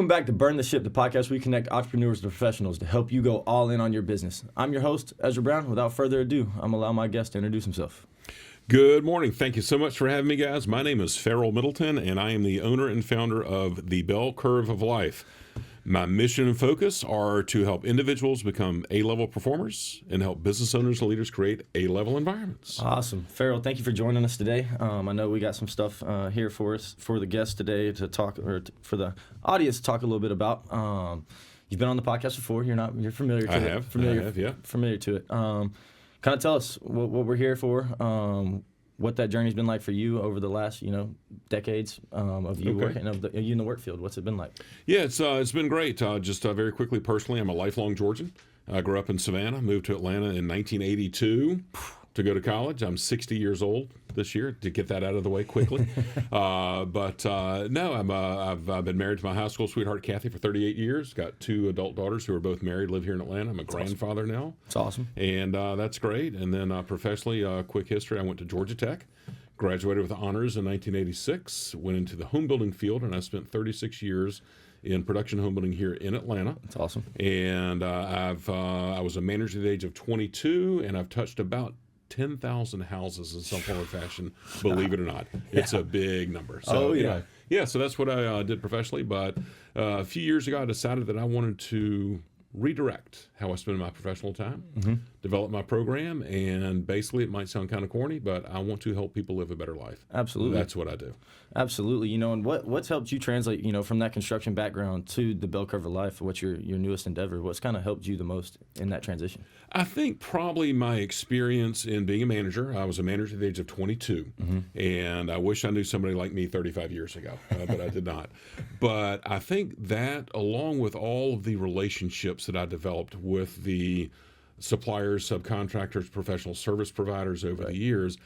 Welcome back to Burn the Ship, the podcast where we connect entrepreneurs to professionals to help you go all in on your business. I'm your host, Ezra Brown. Without further ado, I'm going to allow my guest to introduce himself. Good morning. Thank you so much for having me, guys. My name is Farrell Middleton, and I am the owner and founder of The Bell Curve of Life. My mission and focus are to help individuals become A-level performers and help business owners and leaders create A-level environments. Awesome. Farrell, thank you for joining us today. I know we got some stuff here for us, for the guests today to talk, or for the audience to talk a little bit about. You've been on the podcast before. You're familiar to it. I have, yeah. Familiar to it. Kind of tell us what we're here for, what that journey's been like for you over the last, decades of you working, you in the work field. What's it been like? Yeah, it's been great. Just very quickly, personally, I'm a lifelong Georgian. I grew up in Savannah, moved to Atlanta in 1982 to go to college. I'm 60 years old this year, to get that out of the way quickly. No, I've been married to my high school sweetheart, Kathy, for 38 years. Got two adult daughters who are both married, live here in Atlanta. I'm a grandfather now. That's awesome. And that's great. And then professionally, quick history, I went to Georgia Tech, graduated with honors in 1986, went into the home building field, and I spent 36 years in production home building here in Atlanta. That's awesome. And I was a manager at the age of 22, and I've touched about 10,000 houses in some form or fashion, believe it or not. It's a big number. So, so that's what I did professionally. But a few years ago, I decided that I wanted to redirect how I spend my professional time, develop my program, and basically it might sound kind of corny, but I want to help people live a better life. Absolutely. That's what I do. Absolutely. And what's helped you translate, from that construction background to the Bell Curve of Life, what's your newest endeavor? What's kind of helped you the most in that transition? I think probably my experience in being a manager. I was a manager at the age of 22, and I wish I knew somebody like me 35 years ago, but I did not. But I think that, along with all of the relationships that I developed with the suppliers, subcontractors, professional service providers over the years,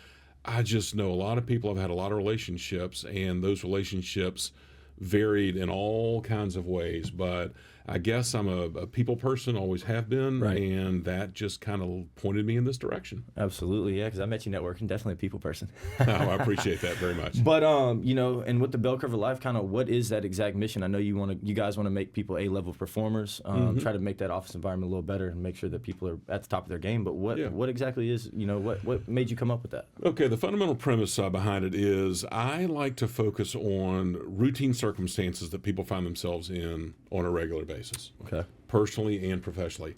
I just know a lot of people. I've had a lot of relationships, and those relationships varied in all kinds of ways. But I guess I'm a people person, always have been, and that just kind of pointed me in this direction. Absolutely, yeah, because I met you networking, definitely a people person. Oh, I appreciate that very much. But and with the Bell Curve of Life, kind of what is that exact mission? I know you guys want to make people A-level performers, try to make that office environment a little better and make sure that people are at the top of their game. But what exactly is, what made you come up with that? Okay, the fundamental premise behind it is I like to focus on routine circumstances that people find themselves in on a regular basis. Okay. Personally and professionally.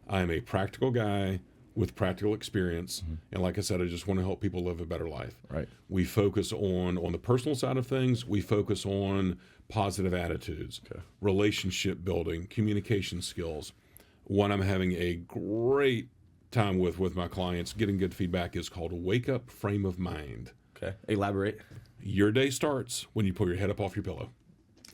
I am a practical guy with practical experience, and like I said, I just want to help people live a better life. Right. We focus on the personal side of things. We focus on positive attitudes, relationship building, communication skills. One I'm having a great time with my clients, getting good feedback, is called Wake Up Frame of Mind. Okay. Elaborate. Your day starts when you pull your head up off your pillow.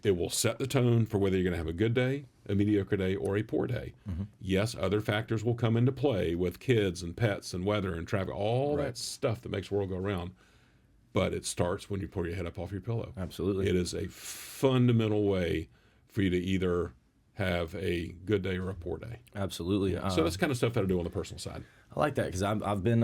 It will set the tone for whether you're going to have a good day, a mediocre day, or a poor day. Yes, other factors will come into play with kids and pets and weather and traffic, all that stuff that makes the world go around. But it starts when you pull your head up off your pillow. Absolutely. It is a fundamental way for you to either have a good day or a poor day. Absolutely. So that's the kind of stuff that I do on the personal side. I like that because I've been,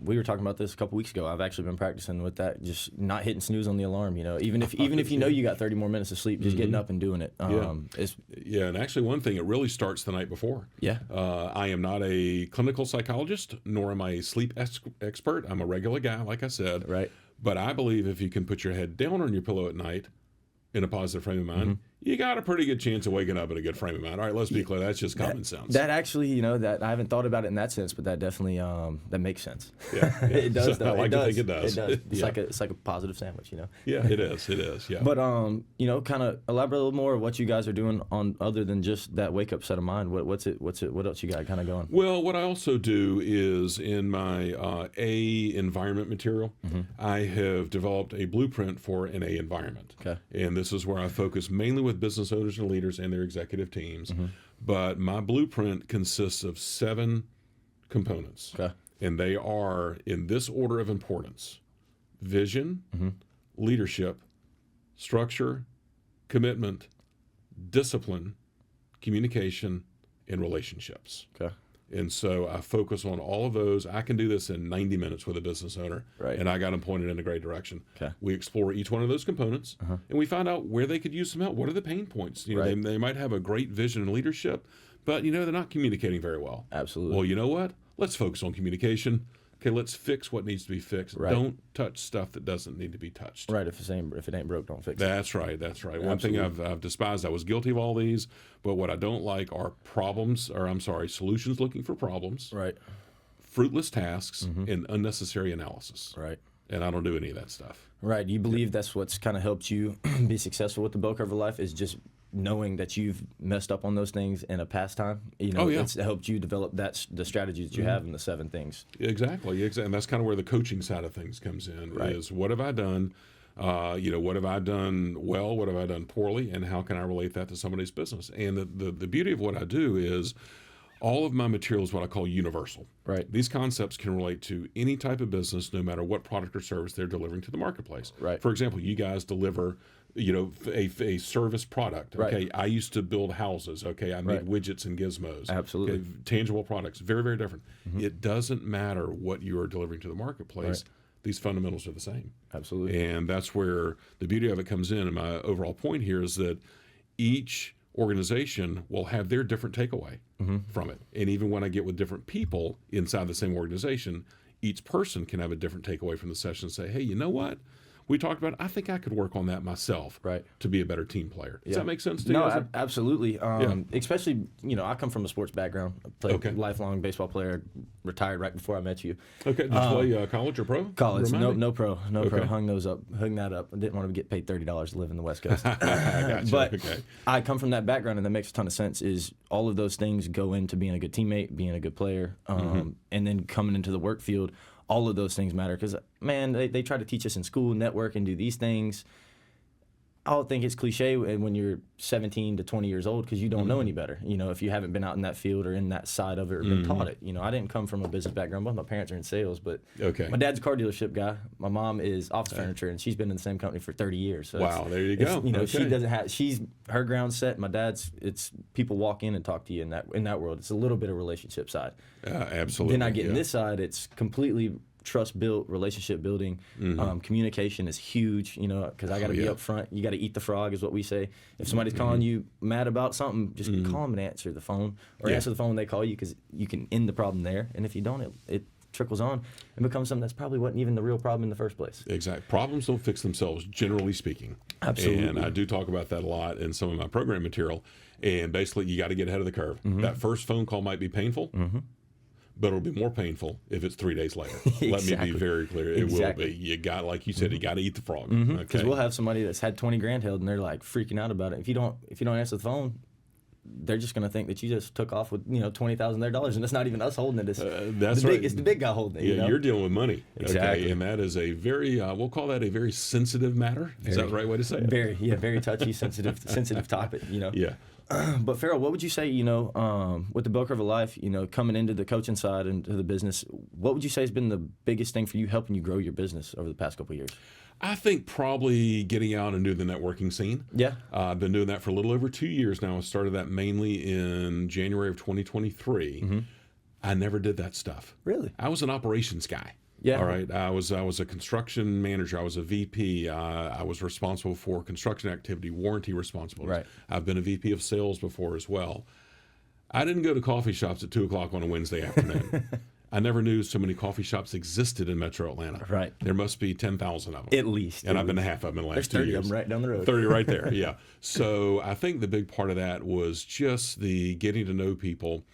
we were talking about this a couple weeks ago. I've actually been practicing with that, just not hitting snooze on the alarm, even if you know you got 30 more minutes of sleep, just getting up and doing it. And actually one thing, it really starts the night before. Yeah. I am not a clinical psychologist, nor am I a sleep expert. I'm a regular guy, like I said. Right. But I believe if you can put your head down on your pillow at night in a positive frame of mind, you got a pretty good chance of waking up in a good frame of mind. All right, let's be clear. That's just common sense. That actually, that I haven't thought about it in that sense, but that definitely that makes sense. Yeah. It does. So I like to think it does. It does. It's like a positive sandwich, Yeah, it is. It is. Yeah. But kind of elaborate a little more what you guys are doing on other than just that wake up set of mind. What else you got kind of going? Well, what I also do is in my A environment material, I have developed a blueprint for an A environment. Okay. And this is where I focus mainly with business owners and leaders and their executive teams. But my blueprint consists of 7 components. Okay. And they are in this order of importance: vision, leadership, structure, commitment, discipline, communication, and relationships. Okay. And so I focus on all of those. I can do this in 90 minutes with a business owner, Right. and I got them pointed in a great direction. Okay. We explore each one of those components, and we find out where they could use some help. What are the pain points? You know, Right. they might have a great vision and leadership, but, they're not communicating very well. Absolutely. Well, you know what? Let's focus on communication. Okay, let's fix what needs to be fixed. Right. Don't touch stuff that doesn't need to be touched. Right. If it ain't broke, don't fix it. That's right. One thing I've despised, I was guilty of all these, but what I don't like are solutions looking for problems, Right. fruitless tasks, and unnecessary analysis. Right. And I don't do any of that stuff. Right. Do you believe that's what's kind of helped you be successful with the bell curve of life, is just knowing that you've messed up on those things in a past time? It's helped you develop the strategy that you have in the 7 things. Exactly. And that's kind of where the coaching side of things comes in, Right. is what have I done? What have I done well? What have I done poorly? And how can I relate that to somebody's business? And the beauty of what I do is all of my material is what I call universal. Right. These concepts can relate to any type of business, no matter what product or service they're delivering to the marketplace. Right. For example, you guys deliver, a service product. Okay. Right. I used to build houses. Okay. I made Right. widgets and gizmos. Absolutely. Okay? Tangible products. Very, very different. It doesn't matter what you are delivering to the marketplace. Right. These fundamentals are the same. Absolutely. And that's where the beauty of it comes in. And my overall point here is that each organization will have their different takeaway from it. And even when I get with different people inside the same organization, each person can have a different takeaway from the session and say, hey, you know what? We talked about, I think I could work on that myself Right. to be a better team player. Does that make sense to you? No, absolutely. Especially, I come from a sports background. I played lifelong baseball player, retired right before I met you. Okay. Did you play college or pro? College, no pro. Okay. Hung that up. I didn't want to get paid $30 to live in the West Coast. Gotcha. But Okay. I come from that background, and that makes a ton of sense. Is all of those things go into being a good teammate, being a good player, and then coming into the work field. All of those things matter because, man, they try to teach us in school, network, and do these things. I don't think it's cliche when you're 17 to 20 years old because you don't know any better. If you haven't been out in that field or in that side of it or been taught it. I didn't come from a business background. Both my parents are in sales, but my dad's a car dealership guy. My mom is office furniture, and she's been in the same company for 30 years. So wow, there you go. She doesn't have. Her ground set. My dad's. It's people walk in and talk to you in that world. It's a little bit of relationship side. Absolutely. Then I get in this side. It's completely trust built, relationship building. Communication is huge, because I got to be up front. You got to eat the frog, is what we say. If somebody's calling you mad about something, just call them and answer the phone, or answer the phone when they call you, because you can end the problem there. And if you don't, it trickles on and becomes something that's probably wasn't even the real problem in the first place. Exactly. Problems don't fix themselves, generally speaking. Absolutely. And I do talk about that a lot in some of my program material. And basically, you got to get ahead of the curve. That first phone call might be painful. But it'll be more painful if it's 3 days later. Let me be very clear. It will be. You got, like you said, you got to eat the frog. Because we'll have somebody that's had 20 grand held and they're like freaking out about it. If you don't answer the phone, they're just going to think that you just took off with $20,000 of their dollars, and it's not even us holding it. That's right. It's the big guy holding it. You're dealing with money. Exactly. Okay? And that is a very we'll call that a very sensitive matter. Is that the right way to say it? Very touchy, sensitive topic. Yeah. But Farrell, what would you say, with the bell curve of life, coming into the coaching side and to the business, what would you say has been the biggest thing for you helping you grow your business over the past couple of years? I think probably getting out and doing the networking scene. Yeah. I've been doing that for a little over 2 years now. I started that mainly in January of 2023. I never did that stuff. Really? I was an operations guy. Yeah. All right. I was a construction manager. I was a VP. I was responsible for construction activity, warranty responsibilities. Right. I've been a VP of sales before as well. I didn't go to coffee shops at 2 o'clock on a Wednesday afternoon. I never knew so many coffee shops existed in Metro Atlanta. Right. There must be 10,000 of them. At least. And I've been to half of them in the last 2 years. There's 30 of them right down the road. 30 right there, yeah. So I think the big part of that was just the getting to know people.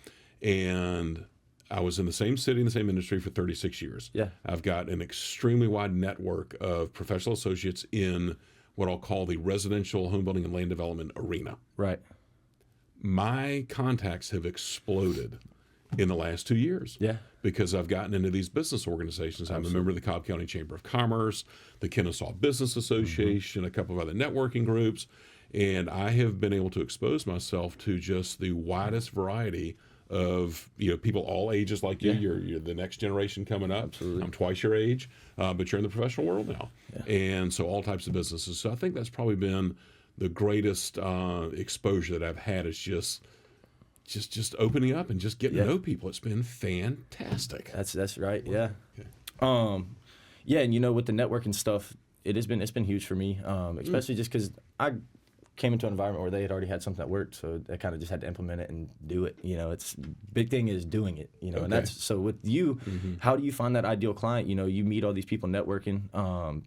And I was in the same city, in the same industry for 36 years. Yeah. I've got an extremely wide network of professional associates in what I'll call the residential home building and land development arena. Right. My contacts have exploded in the last 2 years. Yeah. Because I've gotten into these business organizations. I'm a member of the Cobb County Chamber of Commerce, the Kennesaw Business Association, a couple of other networking groups, and I have been able to expose myself to just the widest variety of people all ages like you. Yeah. You're the next generation coming up. Absolutely. I'm twice your age, but you're in the professional world now, Yeah. and so all types of businesses. So I think that's probably been the greatest exposure that I've had. Is just just opening up and just getting to know people. It's been fantastic. That's right. Yeah. Okay. Yeah, and with the networking stuff, it's been huge for me, especially just because I came into an environment where they had already had something that worked, so I kind of just had to implement it and do it. It's big thing is doing it. And that's so with you. How do you find that ideal client? You meet all these people networking.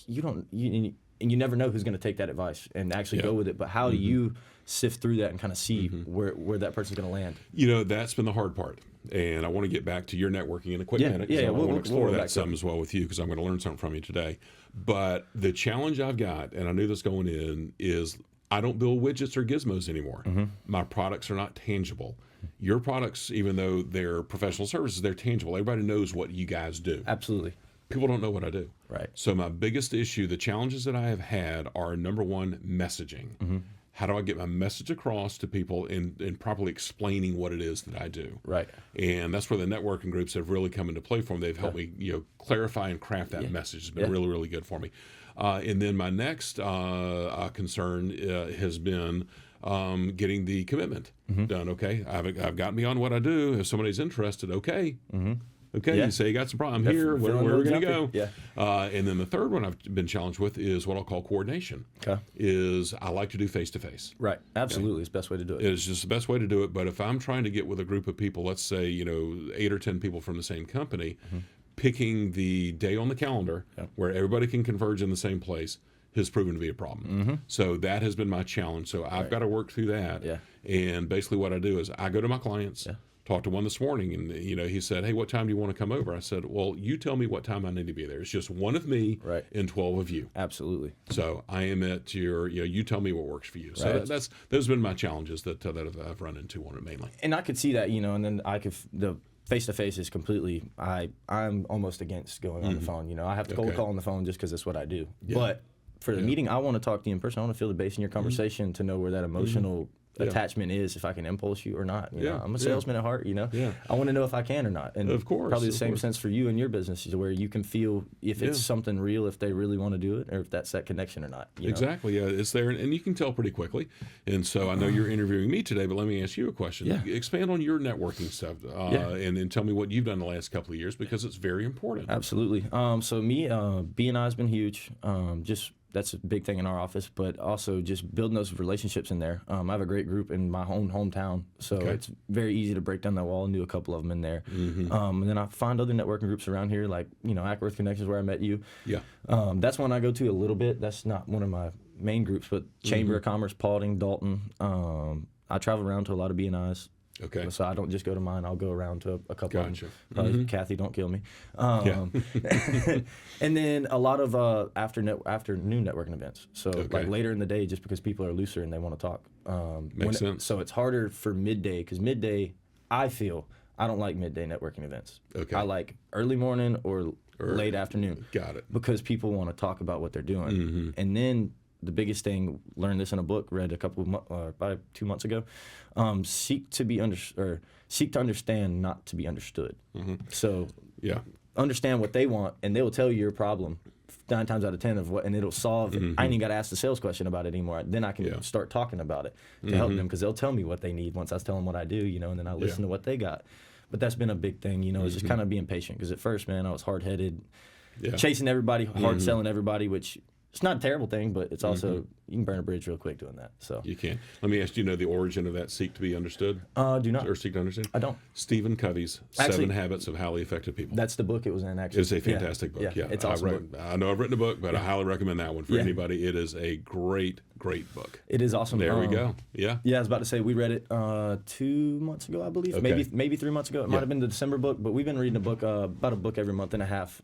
You never know who's going to take that advice and actually go with it. But how do you sift through that and kind of see where that person's going to land? That's been the hard part. And I want to get back to your networking in a quick minute. I want to explore that some as well with you, because I'm going to learn something from you today. But the challenge I've got, and I knew this going in, is I don't build widgets or gizmos anymore. My products are not tangible. Your products, even though they're professional services, they're tangible. Everybody knows what you guys do. Absolutely. People don't know what I do. Right. So my biggest issue, the challenges that I have had are, number one, messaging. How do I get my message across to people in properly explaining what it is that I do? Right. And that's where the networking groups have really come into play for me. They've helped me, clarify and craft that message. It's been really, really good for me. And then my next concern has been getting the commitment done. Okay, I've gotten beyond what I do. If somebody's interested, okay. Okay, you say you got some problem here. Where are we going to go? Yeah. And then the third one I've been challenged with is what I'll call coordination. Okay. Is I like to do face-to-face. Right. Absolutely. It's the best way to do it. It's just the best way to do it. But if I'm trying to get with a group of people, let's say, 8 or 10 people from the same company, picking the day on the calendar where everybody can converge in the same place has proven to be a problem. So that has been my challenge. So I've got to work through that. Yeah. And basically what I do is I go to my clients. Talked to one this morning, and he said, "Hey, what time do you want to come over?" I said, "Well, you tell me what time I need to be there. It's just one of me and 12 of you." Absolutely. So I am at your, you tell me what works for you. So those have been my challenges that I've run into on it mainly. And I could see that, and then the face-to-face is completely, I'm almost against going on the phone. I have to cold call on the phone just because that's what I do. But for the meeting, I want to talk to you in person. I want to feel the base in your conversation to know where that emotional attachment is, if I can impulse you or not. I'm a salesman at heart. I want to know if I can or not. And of course, probably the same sense for you and your business, where you can feel if it's something real, if they really want to do it, or if that's that connection or not. Exactly. Yeah, it's there, and you can tell pretty quickly. And so I know you're interviewing me today, but let me ask you a question. Expand on your networking stuff, and then tell me what you've done the last couple of years, because it's very important. Absolutely. So me, B&I has been huge. That's a big thing in our office, but also just building those relationships in there. I have a great group in my hometown, so it's very easy to break down that wall and do a couple of them in there. And then I find other networking groups around here, like Ackworth Connections, where I met you. That's one I go to a little bit. That's not one of my main groups, but Chamber of Commerce, Paulding, Dalton. I travel around to a lot of B&Is. Okay. So I don't just go to mine. I'll go around to a couple of them. Kathy, don't kill me. And then a lot of afternoon networking events. So like later in the day, just because people are looser and they want to talk. Makes sense. So it's harder for midday, because midday, I don't like midday networking events. I like early morning or late afternoon. Got it. Because people want to talk about what they're doing. And then the biggest thing, learned this in a book, read about 2 months ago. Seek to understand, not to be understood. So understand what they want, and they will tell you your problem 9 times out of 10 of what, and it'll solve it. I ain't even got to ask the sales question about it anymore. Then I can start talking about it to help them, because they'll tell me what they need once I tell them what I do, and then I listen to what they got. But that's been a big thing, is just kind of being patient, because at first, man, I was hard-headed, chasing everybody, hard selling everybody, which it's not a terrible thing, but it's also, you can burn a bridge real quick doing that. So you can. Let me ask, do you know the origin of that seek to be understood? Do not. Or seek to understand? I don't. Stephen Covey's 7 Habits of Highly Effective People. That's the book it was in, actually. It's a fantastic book. Yeah, it's awesome. I know I've written a book, but I highly recommend that one for anybody. It is a great book. It is awesome. There we go. Yeah, I was about to say, we read it 2 months ago, I believe. Maybe 3 months ago. It might have been the December book, but we've been reading a book, about a book every month and a half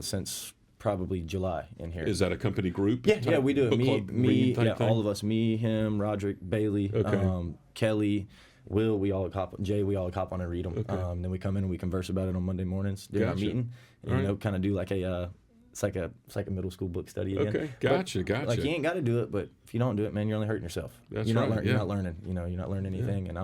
since probably July in here. Is that a company group? Yeah, we do it. Me, all of us. Me, him, Roderick, Bailey, Kelly, Will. We all hop on and read them. Then we come in and we converse about it on Monday mornings during our meeting. And, kind of do like a it's like a middle school book study again. Okay, gotcha. Like, you ain't got to do it, but if you don't do it, man, you're only hurting yourself. That's you're right. You're not learning. You're not learning anything. And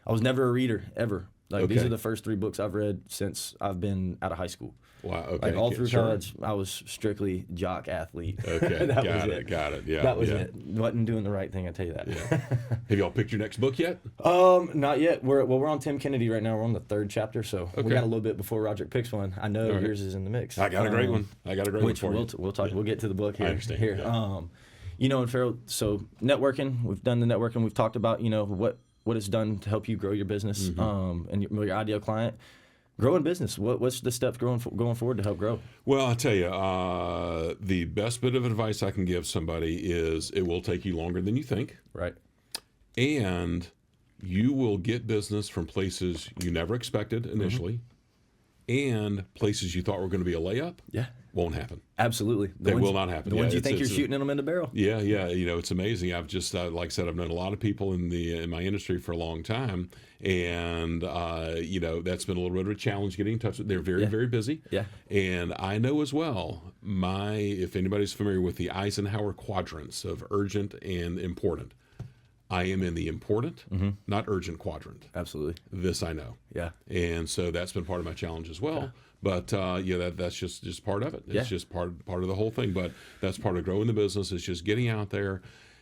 I was never a reader ever. Like these are the first 3 books I've read since I've been out of high school. Wow. Okay. Like all through sure. college, I was strictly jock athlete. Okay. That got was it. Got it. Yeah. That was yeah. it. Wasn't doing the right thing, I tell you that. Yeah. Have y'all picked your next book yet? Not yet. We're on Tim Kennedy right now. We're on the 3rd chapter, so we got a little bit before Roderick picks one. I know yours is in the mix. I got a great one. I got a great one for you. We'll talk. We'll get to the book here. I understand. Here. Yeah. And Farrell, so networking, we've done the networking. We've talked about, what it's done to help you grow your business, and your ideal client. Growing business, what's the steps going forward to help grow? Well, I'll tell you, the best bit of advice I can give somebody is it will take you longer than you think. Right. And you will get business from places you never expected initially, and places you thought were going to be a layup. Yeah. Won't happen. Absolutely. They will not happen. The ones you think you're shooting them in the barrel. Yeah, yeah. It's amazing. I've just, like I said, I've known a lot of people in my industry for a long time, and that's been a little bit of a challenge getting in touch with. They're very, very busy. Yeah. And I know as well. If anybody's familiar with the Eisenhower quadrants of urgent and important, I am in the important, not urgent quadrant. Absolutely. This I know. Yeah. And so that's been part of my challenge as well. Yeah. But that's just part of it. It's just part of the whole thing. But that's part of growing the business. It's just getting out there.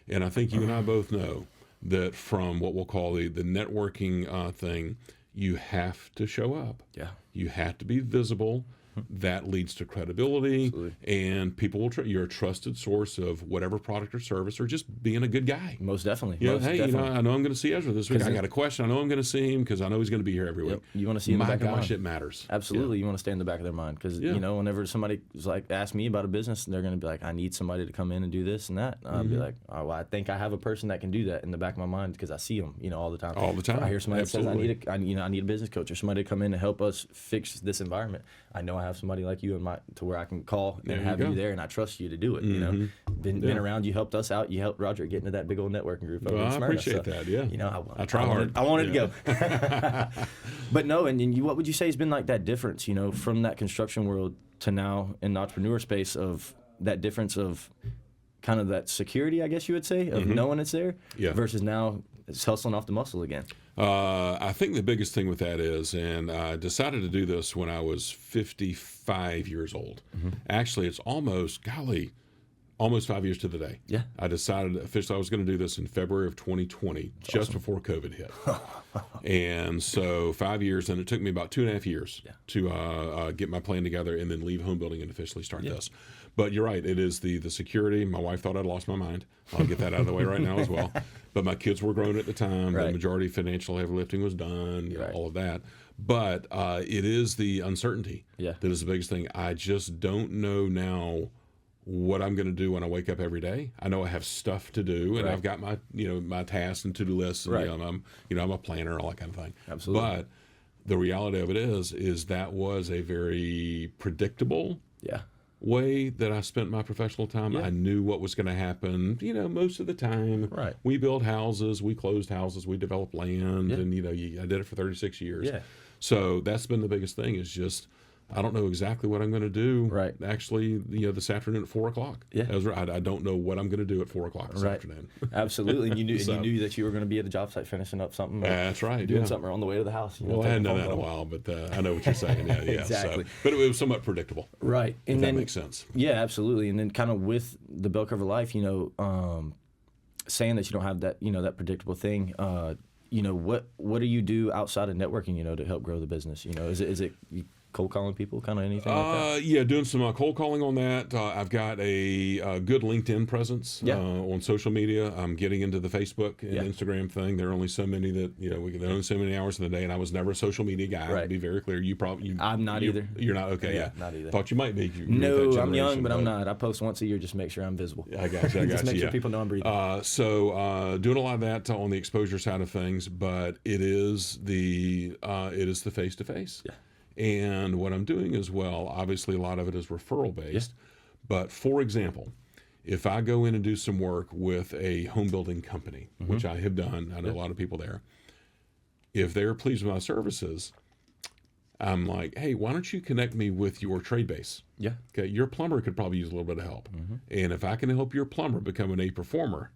And I think you and I both know that from what we'll call the networking thing, you have to show up. Yeah. You have to be visible. That leads to credibility, Absolutely. And people will. You're a trusted source of whatever product or service, or just being a good guy. Most definitely. Yeah. Most Hey, definitely. I know I'm going to see Ezra this week. I got a question. I know I'm going to see him because I know he's going to be here every week. You want to see in the back of their mind. It matters. Absolutely. You want to stay in the back of their mind because whenever somebody asks me about a business, they're going to be like, I need somebody to come in and do this and that. And I'll be like, oh, well, I think I have a person that can do that in the back of my mind because I see them, all the time. All the time. I hear somebody Absolutely. that says I need a business coach or somebody to come in and help us fix this environment. I know I have somebody like you to where I can call and have you there, and I trust you to do it. Been around. You helped us out. You helped Roger get into that big old networking group. Well, I appreciate that. Yeah. I try hard. I wanted to go. But no, and what would you say has been like that difference? From that construction world to now in the entrepreneur space of that difference of kind of that security, I guess you would say, of knowing it's there versus now it's hustling off the muscle again. I think the biggest thing with that is, and I decided to do this when I was 55 years old. Actually, it's almost 5 years to the day. Yeah. I decided officially I was going to do this in February of 2020, just before COVID hit. And so 5 years, and it took me about 2.5 years to get my plan together and then leave home building and officially start this. But you're right, it is the security. My wife thought I'd lost my mind. I'll get that out of the way right now as well. But my kids were grown at the time. Right. The majority of financial heavy lifting was done, all of that. But it is the uncertainty that is the biggest thing. I just don't know now what I'm going to do when I wake up every day. I know I have stuff to do, and I've got my my tasks and to-do lists, and I'm a planner, all that kind of thing. Absolutely. But the reality of it is that was a very predictable way that I spent my professional time. I knew what was going to happen, most of the time. Right. We built houses, we closed houses, we developed land, and I did it for 36 years. Yeah. So that's been the biggest thing is just I don't know exactly what I'm going to do. Right. Actually, this afternoon at 4:00. Yeah. I don't know what I'm going to do at 4:00 this afternoon. Absolutely. And you knew that you were going to be at the job site finishing up something. That's right. Doing something on the way to the house. Well, I hadn't done that in a while, but I know what you're saying. Yeah. Exactly. So, but it was somewhat predictable. Right. And that makes sense. Yeah, absolutely. And then kind of with the bell curve of life, saying that you don't have that, that predictable thing. What do you do outside of networking, to help grow the business? Is it cold calling people, kind of anything like that? Yeah, doing some cold calling on that. I've got a good LinkedIn presence on social media. I'm getting into the Facebook and Instagram thing. There are only so many that there are only so many hours in the day, and I was never a social media guy. Right. To be very clear, I'm not either. You're not okay. Yeah, not either. Thought you might be. No, I'm young, but I'm not. I post once a year just to make sure I'm visible. I got you. Just make sure people know I'm breathing. So doing a lot of that on the exposure side of things, but it is the face to face. Yeah. And what I'm doing as well, obviously a lot of it is referral based, but for example, if I go in and do some work with a home building company, which I have done, I know a lot of people there, if they're pleased with my services, I'm like, hey, why don't you connect me with your trade base? Yeah. Okay, your plumber could probably use a little bit of help. And if I can help your plumber become an A performer,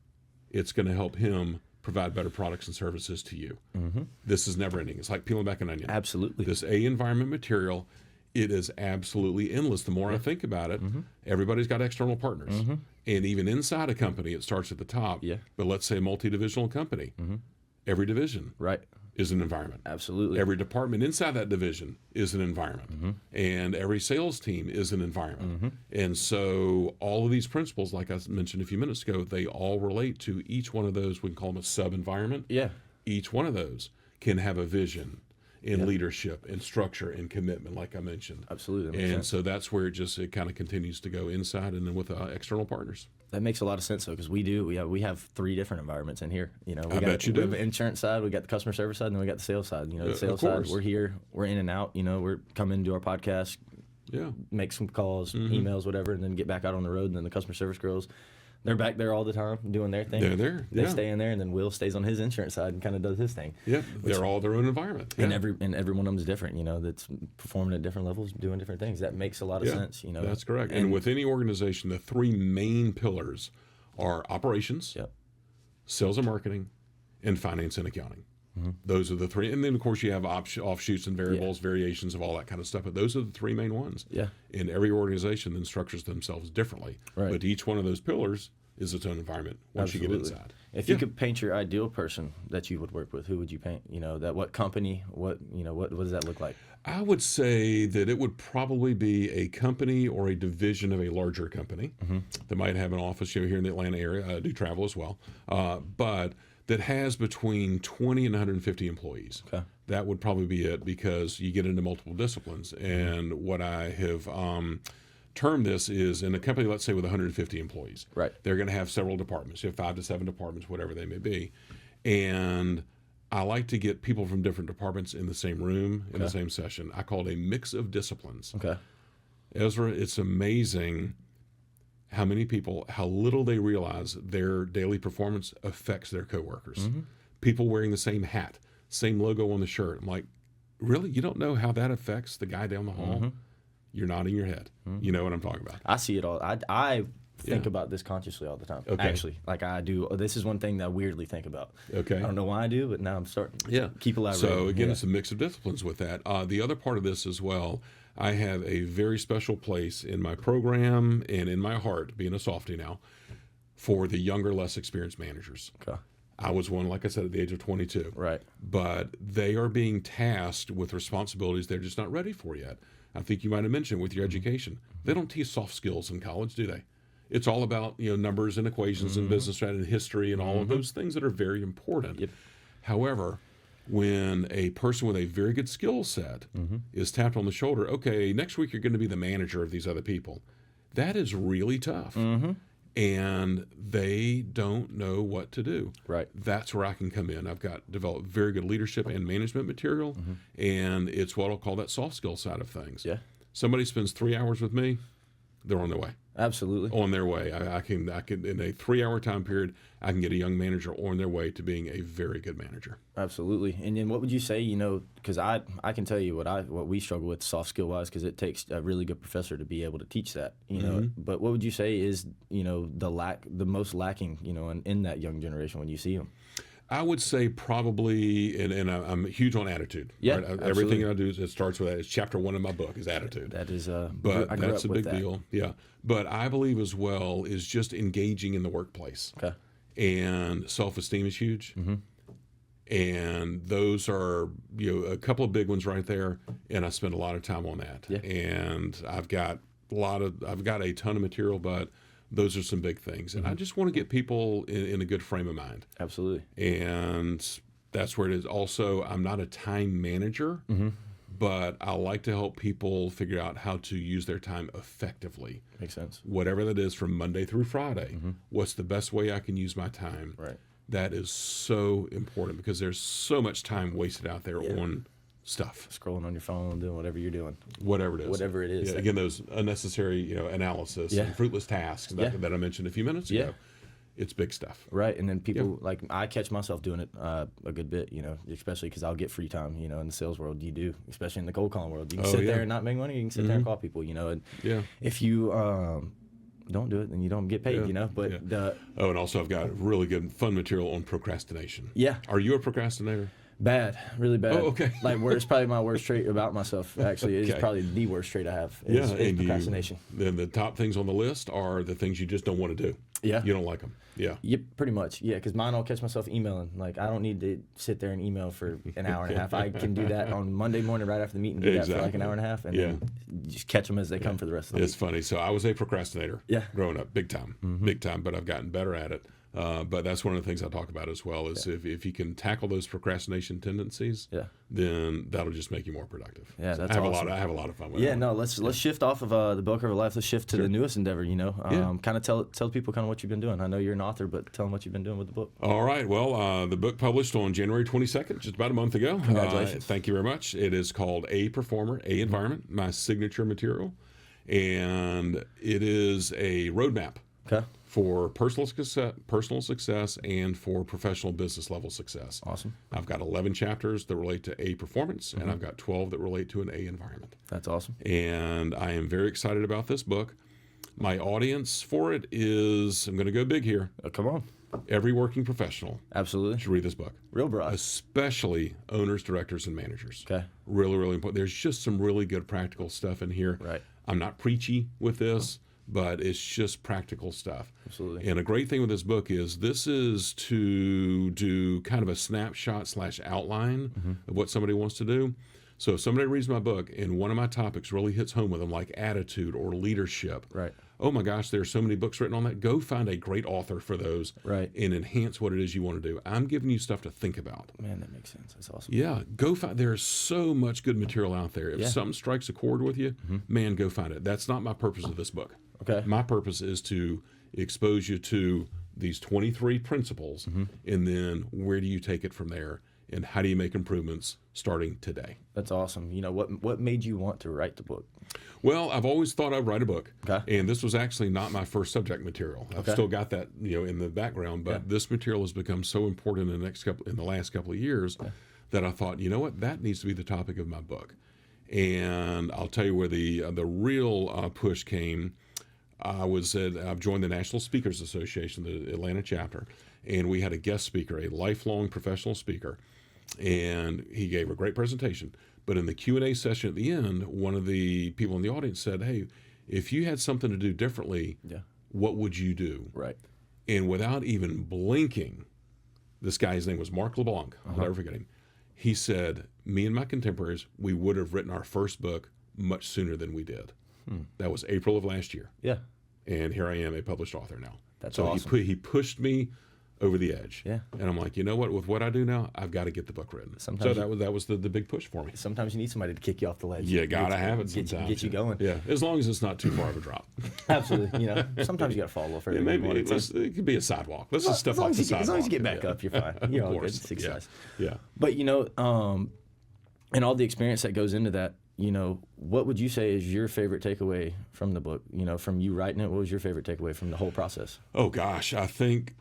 it's going to help him provide better products and services to you. This is never ending. It's like peeling back an onion. Absolutely. This A environment material It is absolutely endless. The more I think about it, everybody's got external partners. And even inside a company, it starts at the top. Yeah. But let's say a multi-divisional company, every division Right. is an environment. Absolutely. Every department inside that division is an environment. And every sales team is an environment. And so all of these principles, like I mentioned a few minutes ago, they all relate to each one of those. We can call them a sub-environment. Yeah. Each one of those can have a vision in leadership and structure and commitment, like I mentioned. Absolutely. And so that's where it kind of continues to go inside and then with external partners. That makes a lot of sense, though, because we have 3 different environments in here. You know, I bet you do. We have the insurance side, we got the customer service side, and then we got the sales side. You know, the sales side, we're here, we're in and out. You know, we're coming to our podcast, make some calls, emails, whatever, and then get back out on the road. And then the customer service girls, they're back there all the time doing their thing. They're there. They stay in there, and then Will stays on his insurance side and kind of does his thing. Yeah, they're all their own environment. And every one of them is different. You know, that's performing at different levels, doing different things. That makes a lot of sense. You know, that's correct. And with any organization, the 3 main pillars are operations, sales and marketing, and finance and accounting. Those are the 3. And then, of course, you have offshoots and variables, variations of all that kind of stuff. But those are the 3 main ones. Yeah. And every organization then structures themselves differently. Right. But each one of those pillars is its own environment once you get inside. If you could paint your ideal person that you would work with, who would you paint? You know, what company, what does that look like? I would say that it would probably be a company or a division of a larger company that might have an office here in the Atlanta area. I do travel as well. But that has between 20 and 150 employees. Okay. That would probably be it, because you get into multiple disciplines. And what I have termed this is, in a company, let's say with 150 employees, right, they're going to have several departments. You have 5 to 7 departments, whatever they may be. And I like to get people from different departments in the same room, in the same session. I call it a mix of disciplines. Okay. Ezra, it's amazing how little they realize their daily performance affects their coworkers. People wearing the same hat, same logo on the shirt. I'm like, really? You don't know how that affects the guy down the hall? You're nodding your head. You know what I'm talking about. I see it all. I think about this consciously all the time. Okay. Actually, like I do. This is one thing that I weirdly think about. Okay. I don't know why I do, but now I'm starting. Yeah. Keep elaborating. So again, it's a mix of disciplines with that. The other part of this as well, I have a very special place in my program and in my heart, being a softie now, for the younger, less experienced managers. Okay. I was one, like I said, at the age of 22. Right. But they are being tasked with responsibilities they're just not ready for yet. I think you might have mentioned with your education, they don't teach soft skills in college, do they? It's all about numbers and equations and business strategy and history and all of those things that are very important. Yep. However, when a person with a very good skill set is tapped on the shoulder, okay, next week you're going to be the manager of these other people, that is really tough. And they don't know what to do. Right. That's where I can come in. I've developed very good leadership and management material, and it's what I'll call that soft skill side of things. Yeah. Somebody spends 3 hours with me, they're on their way. Absolutely. On their way. I can in a 3-hour time period, I can get a young manager on their way to being a very good manager. Absolutely. And then what would you say, because I can tell you what we struggle with soft skill wise, because it takes a really good professor to be able to teach that, but what would you say is, the most lacking, in that young generation when you see them? I would say probably, and I'm huge on attitude. Yeah, right? Everything I do, it starts with that. It's chapter 1 in my book is attitude. That is, but that's a big deal. Yeah, but I believe as well is just engaging in the workplace. Okay. And self-esteem is huge. And those are a couple of big ones right there. And I spend a lot of time on that. Yeah. And I've got a ton of material, but those are some big things. And I just want to get people in a good frame of mind. Absolutely. And that's where it is. Also, I'm not a time manager, but I like to help people figure out how to use their time effectively. Makes sense. Whatever that is from Monday through Friday, what's the best way I can use my time? Right. That is so important because there's so much time wasted out there on stuff. Scrolling on your phone, doing whatever you're doing. Whatever it is. Yeah, again, those unnecessary, analysis and fruitless tasks that I mentioned a few minutes ago. It's big stuff. Right. And then people, I catch myself doing it a good bit, especially because I'll get free time, in the sales world. You do, especially in the cold calling world. You can sit there and not make money. You can sit there and call people, and if you don't do it, then you don't get paid, But and also I've got really good, fun material on procrastination. Yeah. Are you a procrastinator? Bad, really bad. Oh, okay. Like, where it's probably my worst trait about myself. Actually, it's probably the worst trait I have. Is procrastination. Then the top things on the list are the things you just don't want to do. Yeah. You don't like them. Yeah. Yep, pretty much. Yeah, because mine, I'll catch myself emailing. Like, I don't need to sit there and email for an hour and a half. I can do that on Monday morning right after the meeting. Do that for like an hour and a half, and then just catch them as they come for the rest of the week. It's funny. So I was a procrastinator. Growing up, big time, but I've gotten better at it. But that's one of the things I talk about as well is if you can tackle those procrastination tendencies, then that'll just make you more productive. Yeah, so that's awesome. I have a lot of fun with it. Yeah, no, let's shift off of the Bell Curve of Life. Let's shift to the newest endeavor, kind of tell people kind of what you've been doing. I know you're an author, but tell them what you've been doing with the book. All right. Well, the book published on January 22nd, just about a month ago. Congratulations. Thank you very much. It is called A Performer, A Environment, my signature material. And it is a roadmap. Okay. For personal success and for professional business level success. Awesome. I've got 11 chapters that relate to A performance, and I've got 12 that relate to an A environment. That's awesome. And I am very excited about this book. My audience for it is, I'm going to go big here. Come on. Every working professional. Absolutely. Should read this book. Real broad. Especially owners, directors, and managers. Okay. Really, really important. There's just some really good practical stuff in here. Right. I'm not preachy with this. But it's just practical stuff. Absolutely. And a great thing with this book is this is to do kind of a snapshot / outline of what somebody wants to do. So if somebody reads my book and one of my topics really hits home with them, like attitude or leadership, right? Oh my gosh, there's so many books written on that. Go find a great author for those, right? And enhance what it is you want to do. I'm giving you stuff to think about. Man, that makes sense. That's awesome. Yeah, go find. There's so much good material out there. If something strikes a chord with you, man, go find it. That's not my purpose of this book. Okay. My purpose is to expose you to these 23 principles, and then where do you take it from there, and how do you make improvements starting today? That's awesome. What made you want to write the book? Well, I've always thought I'd write a book, okay. And this was actually not my first subject material. I've still got that, in the background, but this material has become so important in the last couple of years that I thought, you know what, that needs to be the topic of my book. And I'll tell you where the real push came. I've joined the National Speakers Association, the Atlanta chapter, and we had a guest speaker, a lifelong professional speaker, and he gave a great presentation. But in the Q&A session at the end, one of the people in the audience said, "Hey, if you had something to do differently, what would you do?" Right. And without even blinking, this guy's name was Mark LeBlanc. I'll never forget him. He said, "Me and my contemporaries, we would have written our first book much sooner than we did." That was April of last year. Yeah. And here I am, a published author now. That's so awesome. He pushed me over the edge. Yeah. And I'm like, you know what? With what I do now, I've got to get the book written. Sometimes that was the big push for me. Sometimes you need somebody to kick you off the ledge. You gotta have it sometimes. Get you going. Yeah. As long as it's not too far of a drop. Absolutely. Sometimes you got to fall off. Maybe it could be a sidewalk. Let's just step off the sidewalk. As long as you get back up, you're fine. You're all good. Success. Yeah. But and all the experience that goes into that, what would you say is your favorite takeaway from the book? From you writing it, what was your favorite takeaway from the whole process? Oh gosh, I think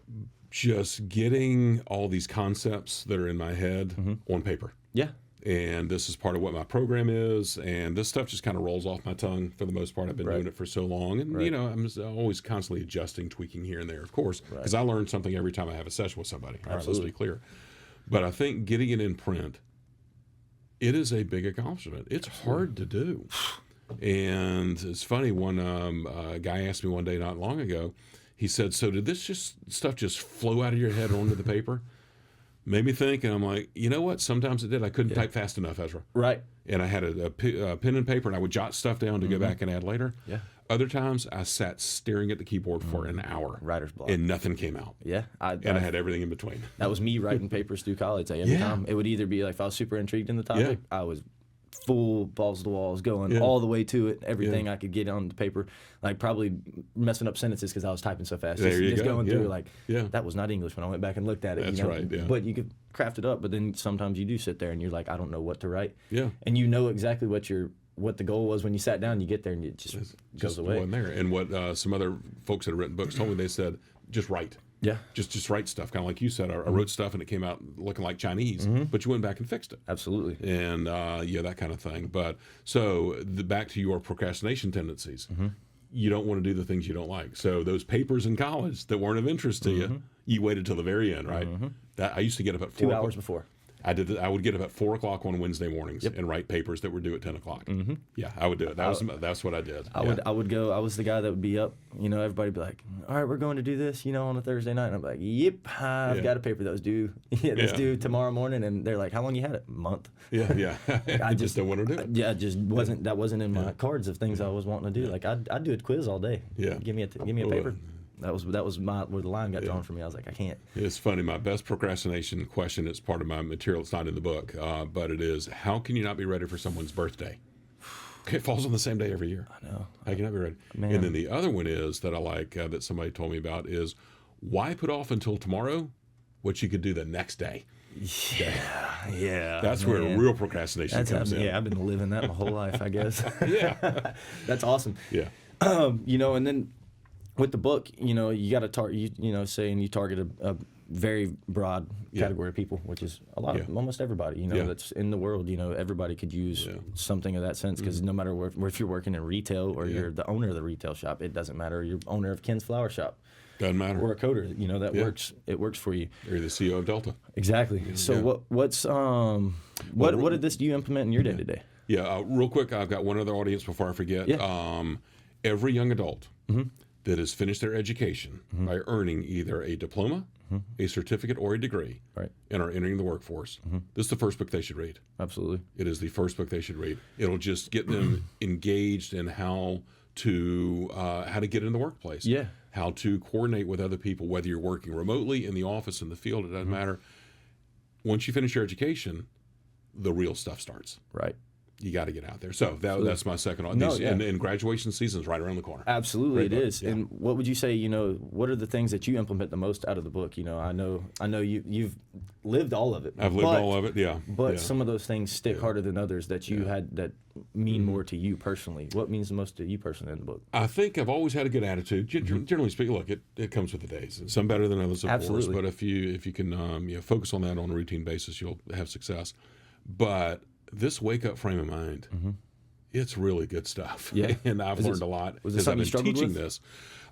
just getting all these concepts that are in my head on paper. Yeah. And this is part of what my program is, and this stuff just kind of rolls off my tongue for the most part. I've been doing it for so long, and I'm just always constantly adjusting, tweaking here and there, of course, because I learn something every time I have a session with somebody. All right, let's be clear. But I think getting it in print, it is a big accomplishment. It's hard to do. And it's funny, one guy asked me one day not long ago, he said, "So did this stuff just flow out of your head onto the paper?" Made me think, and I'm like, you know what? Sometimes it did. I couldn't type fast enough, Ezra. Right. And I had a pen and paper, and I would jot stuff down to go back and add later. Yeah. Other times, I sat staring at the keyboard for an hour. Writer's block. And nothing came out. Yeah. I had everything in between. That was me writing papers through college. Every time. It would either be like if I was super intrigued in the topic, I was full balls to the walls, going all the way to it, everything I could get on the paper, like probably messing up sentences because I was typing so fast. Just going through that was not English when I went back and looked at it. That's right. Yeah. But you could craft it up, but then sometimes you do sit there and you're like, I don't know what to write. Yeah. And you know exactly what the goal was when you sat down, you get there and it just goes away. Wasn't there. And what some other folks that have written books told me, they said, just write. Yeah. Just write stuff, kind of like you said. I wrote stuff and it came out looking like Chinese, but you went back and fixed it. Absolutely. And that kind of thing. But so back to your procrastination tendencies. You don't want to do the things you don't like. So those papers in college that weren't of interest to you, you waited till the very end, right? That I used to get up at 2 hours before. I did. I would get up at 4 o'clock on Wednesday mornings and write papers that were due at 10 o'clock. Yeah, I would do it. That's what I did. I would go. I was the guy that would be up. Everybody would be like, "All right, we're going to do this," on a Thursday night. And I'm like, "Yep, I've got a paper that was due. That's due tomorrow morning." And they're like, "How long you had it?" A month. Yeah. I just don't want to do it. Yeah, just wasn't. That wasn't in my cards of things I was wanting to do. Like I'd do a quiz all day. Yeah. Give me a paper. That was where the line got drawn for me. I was like, I can't. It's funny. My best procrastination question is part of my material. It's not in the book, but it is: how can you not be ready for someone's birthday? It falls on the same day every year. I know. How can you not be ready? Man. And then the other one is that I like that somebody told me about is why put off until tomorrow what you could do the next day. Yeah. That's where real procrastination comes in. Yeah, I've been living that my whole life, I guess. Yeah. That's awesome. Yeah. And then with the book, you got to target, saying you target a very broad category of people, which is a lot of almost everybody, that's in the world. Everybody could use something of that sense, because no matter where, if you're working in retail or you're the owner of the retail shop, it doesn't matter. You're owner of Ken's Flower Shop. Doesn't matter. Or a coder, that works. It works for you. Or the CEO of Delta. Exactly. So what did this do you implement in your day to day? Yeah. Real quick, I've got one other audience before I forget. Yeah. Every young adult that has finished their education by earning either a diploma, a certificate, or a degree, and are entering the workforce, this is the first book they should read. Absolutely. It is the first book they should read. It'll just get them engaged in how to get in the workplace. Yeah. How to coordinate with other people, whether you're working remotely, in the office, in the field, it doesn't matter. Once you finish your education, the real stuff starts. Right. You got to get out there. So that's my second on these. And graduation season is right around the corner. Absolutely, it is. Yeah. And what would you say? What are the things that you implement the most out of the book? I know you've lived all of it. I've lived all of it. Yeah. But some of those things stick harder than others that you had that mean more to you personally. What means the most to you personally in the book? I think I've always had a good attitude. Generally speaking, look, it comes with the days. Some better than others, of course. But if you can focus on that on a routine basis, you'll have success. But this wake-up frame of mind, it's really good stuff. Yeah. And I've learned a lot as I've been teaching this.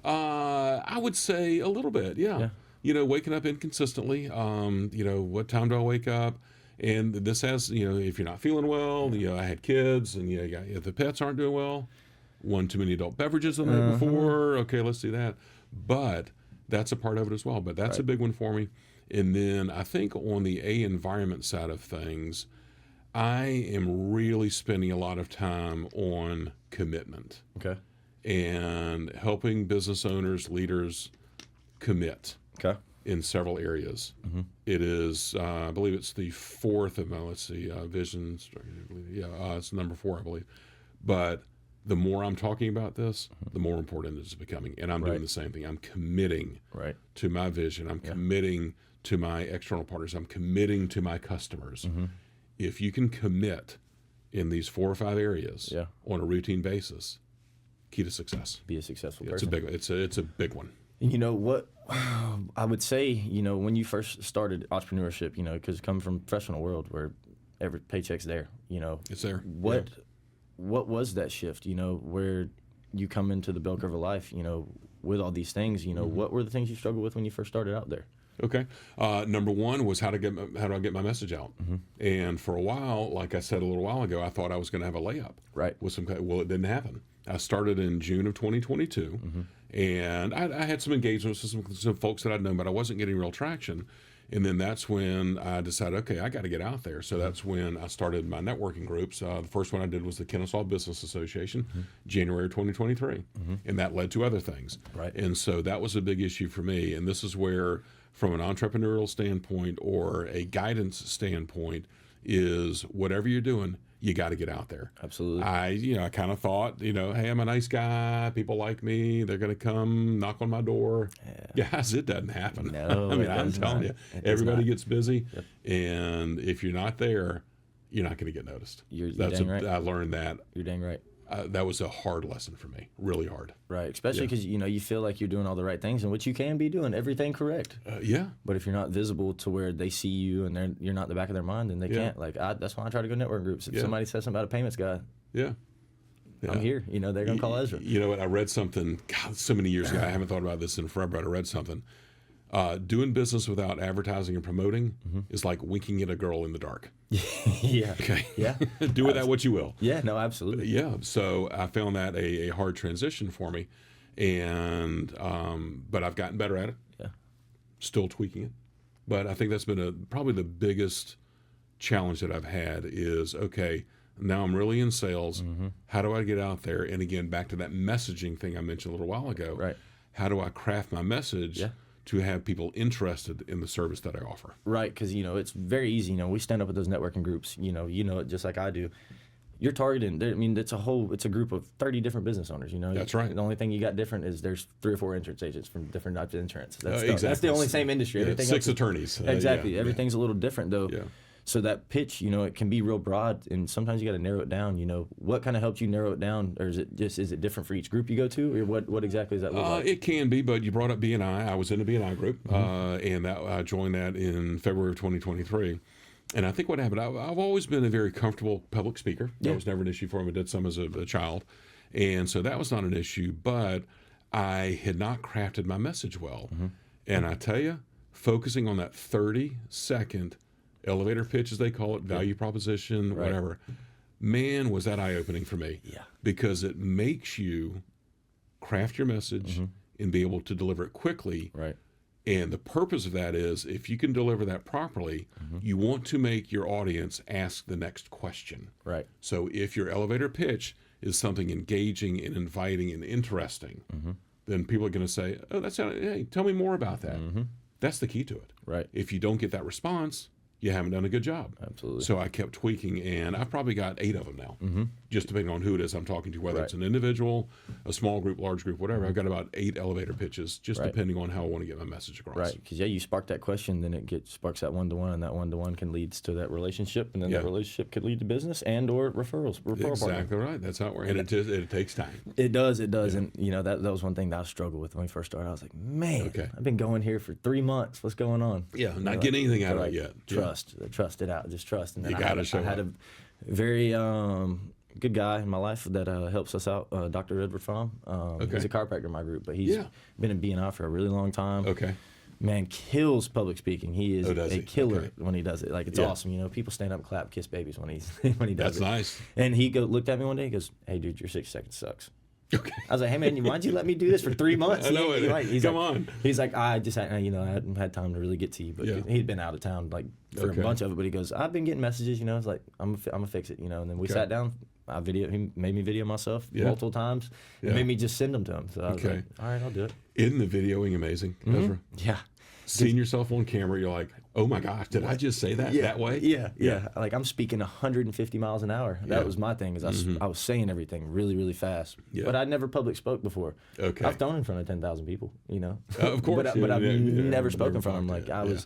I would say a little bit, yeah. Waking up inconsistently. What time do I wake up? And this has, if you're not feeling well, I had kids, and if the pets aren't doing well, one too many adult beverages the night before. Okay, let's do that. But that's a part of it as well. But that's a big one for me. And then I think on the environment side of things, I am really spending a lot of time on commitment. Okay. And helping business owners, leaders commit. Okay. In several areas. It is, I believe it's the fourth of my, visions. It's number 4, I believe. But the more I'm talking about this, the more important it is becoming. And I'm doing the same thing. I'm committing to my vision. I'm committing to my external partners. I'm committing to my customers. If you can commit in these 4 or 5 areas on a routine basis, key to success. Be a successful person. It's a big one. It's a big one. You know what I would say, when you first started entrepreneurship, because come from professional world where every paycheck's there, it's there. What was that shift, where you come into the bell curve of life, with all these things, what were the things you struggled with when you first started out there? Okay. Number 1 was how do I get my message out? And for a while, like I said a little while ago, I thought I was going to have a layup. Right. Well, it didn't happen. I started in June of 2022, and I had some engagements with some folks that I'd known, but I wasn't getting real traction. And then that's when I decided, okay, I got to get out there. So that's when I started my networking groups. The first one I did was the Kennesaw Business Association, January 2023, and that led to other things. Right. And so that was a big issue for me. And this is where, from an entrepreneurial standpoint or a guidance standpoint, is whatever you're doing, you got to get out there. Absolutely. I kind of thought, hey, I'm a nice guy. People like me. They're going to come knock on my door. Yeah. Guys, it doesn't happen. No, I'm telling you, everybody gets busy. Yep. And if you're not there, you're not going to get noticed. You're dang right. I learned that. You're dang right. That was a hard lesson for me, really hard. Right, especially because, you feel like you're doing all the right things, and which you can be doing everything correct. Yeah. But if you're not visible to where they see you and you're not in the back of their mind, then they can't. That's why I try to go network groups. If somebody says something about a payments guy, I'm here. They're going to call Ezra. You know what? I read something, so many years ago. I haven't thought about this in forever, but I read something. Doing business without advertising and promoting is like winking at a girl in the dark. Yeah. Okay. Yeah. Do with that what you will. Yeah. No. Absolutely. Yeah. So I found that a hard transition for me, and but I've gotten better at it. Yeah. Still tweaking it, but I think that's been probably the biggest challenge that I've had is, okay, now I'm really in sales. How do I get out there? And again, back to that messaging thing I mentioned a little while ago. Right. How do I craft my message to have people interested in the service that I offer? Right, because it's very easy. We stand up at those networking groups. You know it just like I do. You're targeting. I mean, it's a group of 30 different business owners. That's right. The only thing you got different is there's 3 or 4 insurance agents from different types of insurance. Exactly. That's the only same industry. Everything 6 else attorneys. Exactly. Everything's a little different though. Yeah. So that pitch, it can be real broad, and sometimes you got to narrow it down. What kind of helps you narrow it down, or is it different for each group you go to, or what exactly does that look like? It can be, but you brought up BNI. I was in a BNI group, and I joined that in February of 2023. And I think what happened, I've always been a very comfortable public speaker. That was never an issue for me. I did some as a child, and so that was not an issue. But I had not crafted my message well, and I tell you, focusing on that 30-second elevator pitch, as they call it, value proposition, whatever. Man, was that eye-opening for me. Yeah. Because it makes you craft your message and be able to deliver it quickly. Right. And the purpose of that is, if you can deliver that properly, you want to make your audience ask the next question. Right. So if your elevator pitch is something engaging and inviting and interesting, then people are going to say, oh, hey, tell me more about that. That's the key to it. Right. If you don't get that response, you haven't done a good job. Absolutely. So I kept tweaking, and I've probably got 8 of them now, just depending on who it is I'm talking to, whether it's an individual, a small group, large group, whatever. I've got about 8 elevator pitches, just depending on how I want to get my message across. Right, because you spark that question, then it sparks that one-to-one, and that one-to-one can lead to that relationship, and then that relationship could lead to business and or referral Exactly partner. right. That's how it works. And it takes time. It does, and that was one thing that I struggled with when we first started. I was like, man, I've been going here for 3 months. What's going on? Yeah, not getting anything out of it yet. Trust it out, just trust. And then you got to show up. I had a very good guy in my life that helps us out, Dr. Edward Fromm. He's a chiropractor in my group, but he's been in BNI for a really long time. Okay. Man, kills public speaking. He is a killer when he does it. Like, it's awesome. People stand up and clap, kiss babies when he does it. That's nice. And he looked at me one day. He goes, "Hey, dude, your 60 seconds sucks." Okay. I was like, "Hey, man, why'd you let me do this for 3 months?" I know it. Come on. He's like, "I just had, I hadn't had time to really get to you." But he'd been out of town for a bunch of it. But he goes, "I've been getting messages. It's like I'm gonna fix it." And then we sat down. He made me video myself multiple times. And made me just send them to him. So I was like, "All right, I'll do it." Isn't the videoing amazing, Ezra? Yeah. Seeing yourself on camera, you're like, oh my gosh, did I just say that that way? Yeah. Like, I'm speaking 150 miles an hour. That was my thing, is I was saying everything really, really fast. Yeah. But I'd never public spoke before. Okay. I've thrown in front of 10,000 people, Of course. But I've never spoken in front of them. Like,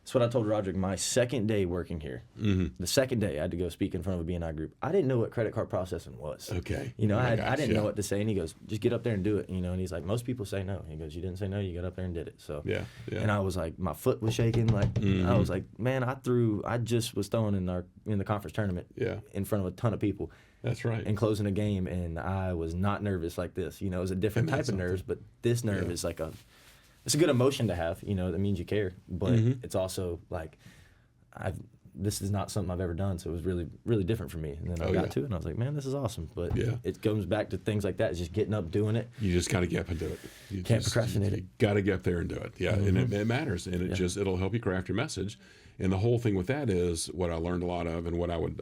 That's what I told Roderick my second day working here. The second day I had to go speak in front of a BNI group. I didn't know what credit card processing was. Okay. I didn't know what to say. And he goes, "Just get up there and do it." And he's like, "Most people say no." He goes, "You didn't say no. You got up there and did it." So And I was like, my foot was shaking. Like I was like, man, I just was throwing in the conference tournament in front of a ton of people. That's right. And closing a game, and I was not nervous like this. It was a different type of nerves, but this nerve is like it's a good emotion to have. That means you care, but it's also like this is not something I've ever done, so it was really, really different for me. And then I got to it, and I was like, man, this is awesome. But it comes back to things like that. It's just getting up, doing it. You just got to get up and do it. You can't procrastinate it. You got to get up there and do it. Yeah, and it matters, and it'll help you craft your message. And the whole thing with that is what I learned a lot of, and what I would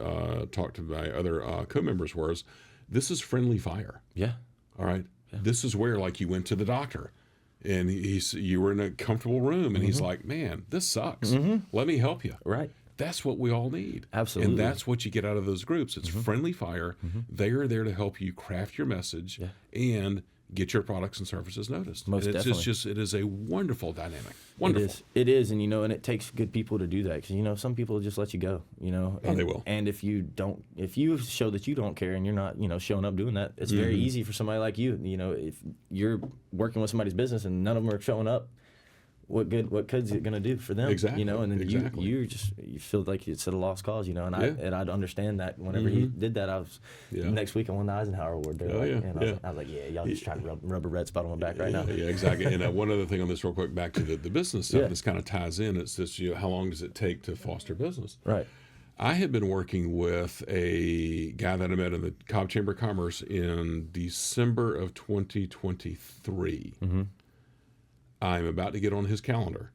talk to my other co-members was, this is friendly fire. Yeah. All right. Yeah. This is where, like, you went to the doctor. And you were in a comfortable room, and he's like, man, this sucks. Let me help you. Right. That's what we all need. Absolutely. And that's what you get out of those groups. It's friendly fire. They are there to help you craft your message and get your products and services noticed. Most definitely. It is a wonderful dynamic. Wonderful. It is. And, and it takes good people to do that, because, some people just let you go, And, they will. And if you show that you don't care and you're not, showing up doing that, it's very easy for somebody like you. If you're working with somebody's business and none of them are showing up, what good's it gonna do for them? Exactly. You know, and then Exactly. you feel like it's at a lost cause, you know. And I'd understand that whenever he did that. I was next week I won the Eisenhower Award. Oh, yeah. And I was like, y'all just trying to rub a red spot on my back right now. Yeah, exactly. And one other thing on this, real quick, back to the business stuff. This kind of ties in. It's this, how long does it take to foster business? Right. I had been working with a guy that I met in the Cobb Chamber of Commerce in December of 2023. I'm about to get on his calendar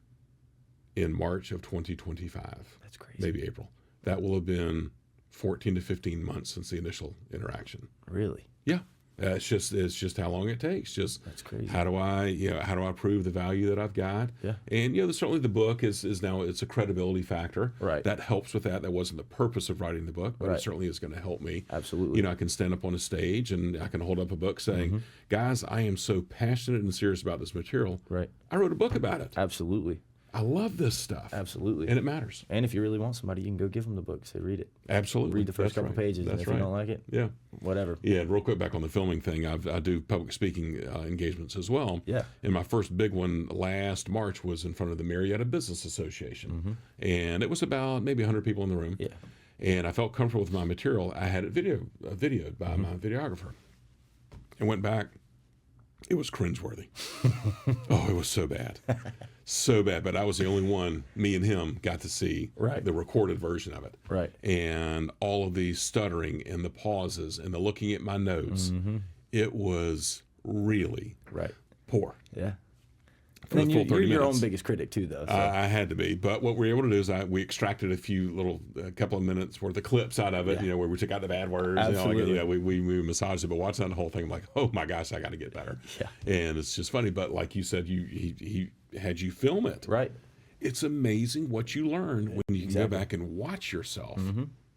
in March of 2025. That's crazy. Maybe April. That will have been 14 to 15 months since the initial interaction. Really? Yeah. It's just how long it takes. Just that's crazy. How do I prove the value that I've got? Yeah. And certainly the book is now it's a credibility factor. Right. That helps with that. That wasn't the purpose of writing the book, but Right. it certainly is going to help me. Absolutely. I can stand up on a stage and I can hold up a book saying, "Guys, I am so passionate and serious about this material. Right. I wrote a book about it. Absolutely. I love this stuff. Absolutely. And it matters. And if you really want somebody, you can go give them the book. Say, read it. Absolutely. Read the first couple pages. And if you don't like it, whatever. Yeah, and real quick back on the filming thing, I do public speaking engagements as well. Yeah. And my first big one last March was in front of the Marietta Business Association. And it was about maybe 100 people in the room. Yeah. And I felt comfortable with my material. I had it videoed by my videographer. And went back. It was cringeworthy. Oh, it was so bad. So bad. But I was the only one, me and him, got to see the recorded version of it. Right. And all of the stuttering and the pauses and the looking at my notes, it was really poor. Yeah. For the full 30 you're your own minutes. biggest critic too, though. So. I had to be, but what we were able to do is we extracted a couple of minutes worth of clips out of it. Where we took out the bad words. Absolutely. We massaged it. But watching that whole thing, I'm like, oh my gosh, I got to get better. Yeah. And it's just funny, but like you said, he had you film it. Right. It's amazing what you learn when you can go back and watch yourself.